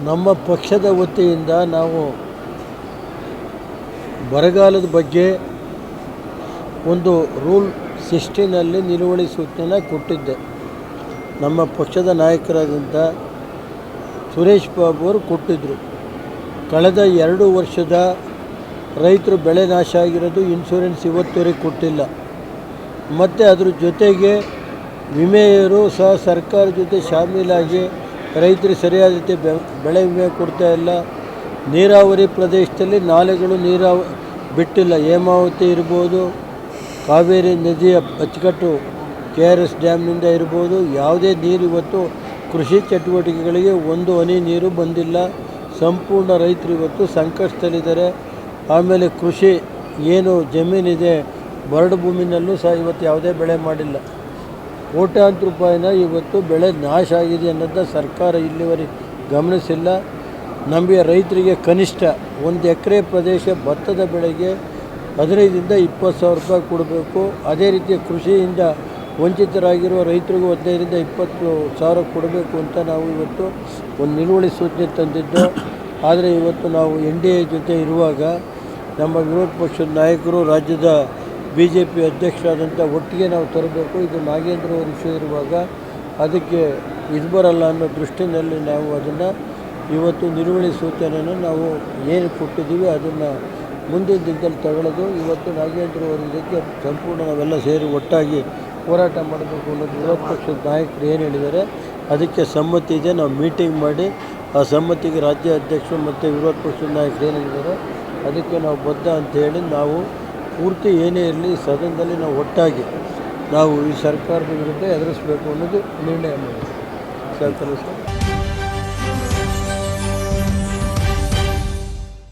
ನಮ್ಮ ಪಕ್ಷದ ವತಿಯಿಂದ ನಾವು ಬರಗಾಲದ ಬಗ್ಗೆ ಒಂದು ರೂಲ್ 16ನಲ್ಲಿ ನಿಲುವಳಿ ಸೂಚನೆ ಕೊಟ್ಟಿದ್ದೆ. ನಮ್ಮ ಪಕ್ಷದ ನಾಯಕರಾದಂಥ ಸುರೇಶ್ ಬಾಬು ಅವರು ಕೊಟ್ಟಿದ್ದರು. ಕಳೆದ 2 ವರ್ಷದ ರೈತರು ಬೆಳೆ ನಾಶ ಆಗಿರೋದು ಇನ್ಶೂರೆನ್ಸ್ ಇವತ್ತುವರೆಗೆ ಕೊಟ್ಟಿಲ್ಲ. ಮತ್ತು ಅದ್ರ ಜೊತೆಗೆ ವಿಮೆಯವರು ಸಹ ಸರ್ಕಾರ ಜೊತೆ ಶಾಮೀಲಾಗಿ ರೈತರಿಗೆ ಸರಿಯಾದ ರೀತಿ ಬೆಳೆ ವಿಮೆ ಕೊಡ್ತಾ ಇಲ್ಲ. ನೀರಾವರಿ ಪ್ರದೇಶದಲ್ಲಿ ನಾಲೆಗಳು ಬಿಟ್ಟಿಲ್ಲ. ಹೇಮಾವತಿ ಇರ್ಬೋದು, ಕಾವೇರಿ ನದಿಯ ಅಚ್ಚುಕಟ್ಟು KRS ಡ್ಯಾಮ್ನಿಂದ ಇರ್ಬೋದು, ಯಾವುದೇ ನೀರು ಇವತ್ತು ಕೃಷಿ ಚಟುವಟಿಕೆಗಳಿಗೆ ಒಂದು ಹನಿ ನೀರು ಬಂದಿಲ್ಲ. ಸಂಪೂರ್ಣ ರೈತರು ಇವತ್ತು ಸಂಕಷ್ಟದಲ್ಲಿದ್ದಾರೆ. ಆಮೇಲೆ ಕೃಷಿ ಏನು ಜಮೀನಿದೆ ಬರಡು ಭೂಮಿನಲ್ಲೂ ಸಹ ಇವತ್ತು ಯಾವುದೇ ಬೆಳೆ ಮಾಡಿಲ್ಲ. ಕೋಟ್ಯಾಂತರ ರೂಪಾಯಿನ ಇವತ್ತು ಬೆಳೆ ನಾಶ ಆಗಿದೆ ಅನ್ನೋದನ್ನ ಸರ್ಕಾರ ಇಲ್ಲಿವರೆಗೆ ಗಮನಿಸಿಲ್ಲ. ನಮಗೆ ರೈತರಿಗೆ ಕನಿಷ್ಠ 1 ಎಕರೆ ಪ್ರದೇಶ ಭತ್ತದ ಬೆಳೆಗೆ 15ರಿಂದ 20 ಸಾವಿರ ರೂಪಾಯಿ ಕೊಡಬೇಕು. ಅದೇ ರೀತಿ ಕೃಷಿಯಿಂದ ವಂಚಿತರಾಗಿರುವ ರೈತರಿಗೂ 15ರಿಂದ 20 ಸಾವಿರ ಕೊಡಬೇಕು ಅಂತ ನಾವು ಇವತ್ತು ಒಂದು ನಿಲುವಳಿ ಸೂಚನೆ ತಂದಿದ್ದು. ಆದರೆ ಇವತ್ತು ನಾವು NDA ಜೊತೆ ಇರುವಾಗ ನಮ್ಮ ವಿರೋಧ ಪಕ್ಷದ ನಾಯಕರು ರಾಜ್ಯದ BJP ಅಧ್ಯಕ್ಷರಾದಂಥ ಒಟ್ಟಿಗೆ ನಾವು ತರಬೇಕು, ಇದು ನಾಗೇಂದ್ರ ಅವರ ವಿಷಯ ಇರುವಾಗ ಅದಕ್ಕೆ ಇದು ಬರಲ್ಲ ಅನ್ನೋ ದೃಷ್ಟಿಯಲ್ಲಿ ನಾವು ಅದನ್ನು ಇವತ್ತು ನಿಲುವಳಿ ಸೂಚನೆಯನ್ನು ನಾವು ಏನು ಕೊಟ್ಟಿದ್ದೀವಿ ಅದನ್ನು ಮುಂದಿನ ದಿನದಲ್ಲಿ ತಗೊಳ್ಳೋದು. ಇವತ್ತು ನಾಗೇಂದ್ರ ಅವರ ಇದಕ್ಕೆ ಸಂಪೂರ್ಣ ನಾವೆಲ್ಲ ಸೇರಿ ಒಟ್ಟಾಗಿ ಹೋರಾಟ ಮಾಡಬೇಕು ಅನ್ನೋದು ವಿರೋಧ ಪಕ್ಷದ ನಾಯಕರು ಏನು ಹೇಳಿದ್ದಾರೆ ಅದಕ್ಕೆ ಸಮ್ಮತಿ ಇದೆ. ನಾವು ಮೀಟಿಂಗ್ ಮಾಡಿ ಆ ಸಮ್ಮತಿಗೆ ರಾಜ್ಯ ಅಧ್ಯಕ್ಷರು ಮತ್ತು ವಿರೋಧ ಪಕ್ಷದ ನಾಯಕರು ಏನು ಹೇಳಿದ್ದಾರೆ ಅದಕ್ಕೆ ನಾವು ಬದ್ಧ ಅಂಥೇಳಿ ನಾವು ಪೂರ್ತಿ ಏನೇ ಇರಲಿ ಸದನದಲ್ಲಿ ನಾವು ಒಟ್ಟಾಗಿ ನಾವು ಈ ಸರ್ಕಾರದ ವಿರುದ್ಧ ಎದುರಿಸಬೇಕು ಅನ್ನೋದು ನಿರ್ಣಯ ಮಾಡಿದ್ವಿ. ಸರ್.